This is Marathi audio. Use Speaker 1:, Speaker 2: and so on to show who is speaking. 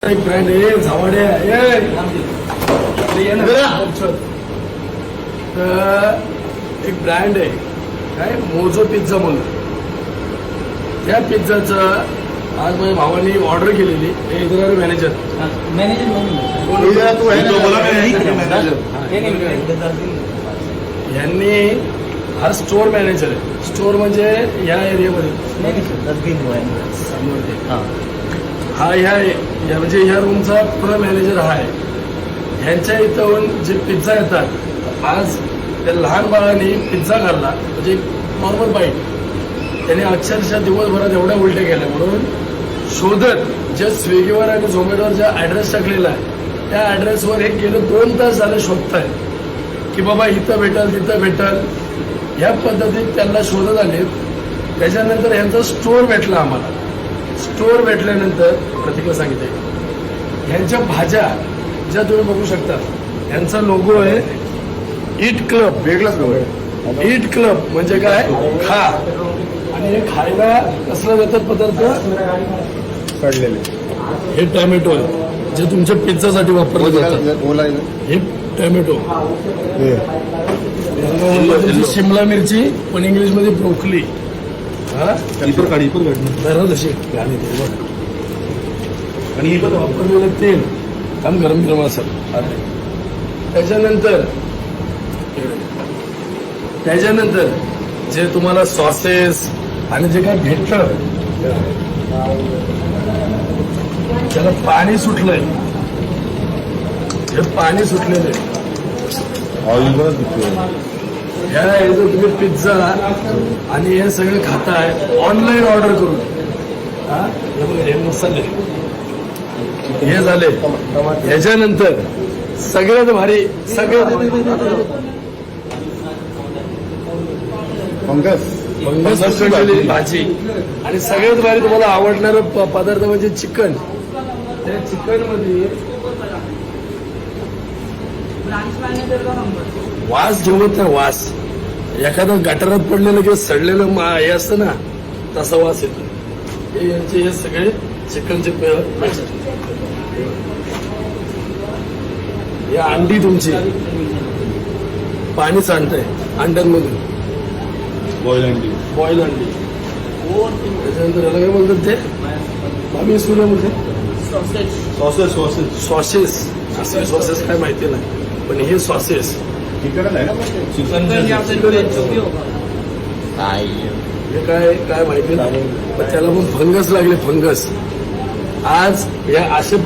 Speaker 1: एक ब्रँड आहे झावाड्या एक ब्रँड आहे काय मोजो पिझ्झा म्हणून. त्या पिझ्झाचं आज माझ्या भावानी ऑर्डर केलेली. हे इतर मॅनेजर यांनी हा स्टोर मॅनेजर आहे. स्टोर म्हणजे या एरियामध्ये हा ह्या म्हणजे ह्या रूमचा पुरा मॅनेजर हा आहे. ह्यांच्या इथं जे पिझ्झा येतात आज त्या लहान बाळांनी पिझ्झा खाल्ला म्हणजे नॉर्मल बाईट त्याने अक्षरशः दिवसभरात एवढ्या उलट्या केल्या. म्हणून शोधत जे स्विगीवर आणि झोमॅटोवर ज्या ऍड्रेस टाकलेला आहे त्या ऍड्रेसवर हे गेलं 2 तास झाले शोधताय की बाबा इथं भेटल तिथं भेटल. ह्या पद्धतीत त्यांना शोधत आले. त्याच्यानंतर ह्यांचा स्टोर भेटला आम्हाला. स्टोर भेटल्यानंतर प्रतीकला सांगितले ह्यांच्या भाज्या ज्या तुम्ही बघू शकता ह्यांचा लोगो आहे ईट क्लब.
Speaker 2: वेगळाच लोगो.
Speaker 1: ईट क्लब म्हणजे काय खा. आणि हे खायला कसलं जातात पदार्थ
Speaker 2: काढलेले
Speaker 1: हे टॅमॅटो आहे जे तुमच्या पिझ्झासाठी वापरले जातात. हे टॅमॅटो शिमला मिरची पण इंग्लिशमध्ये ब्रोकली. तशी आणि वापरलेलं तेल काम गरम गरम असेल. त्याच्यानंतर जे तुम्हाला सॉसेस आणि जे काय भेटलं त्याला पाणी सुटलंय. हे पाणी सुटलेलं आहे. ह्या जो तुम्ही पिझ्झा आणि हे सगळं खाताय ऑनलाईन ऑर्डर करून. हे मसाले हे झाले. ह्याच्यानंतर सगळ्यात भारी फंगस भाजी आणि सगळ्यात भारी तुम्हाला आवडणारं पदार्थ म्हणजे चिकन. त्या चिकन मध्ये वास जेवत नाही. वास एखादं गटारात पडलेलं किंवा सडलेलं हे असतं ना तसा वास येतो. यांचे हे सगळे चिकनचे हे अंडी तुमची पाणी सांडतंय अंड्यांमधून बॉईल अंडी. त्याच्यानंतर याला काय बोलतात ते आम्ही सुद्धा म्हणजे सॉसेस काय माहिती नाही पण हे सॉसेस हे काय माहिती नाही पण त्याला पण फंगस लागले. फंगस आज या असे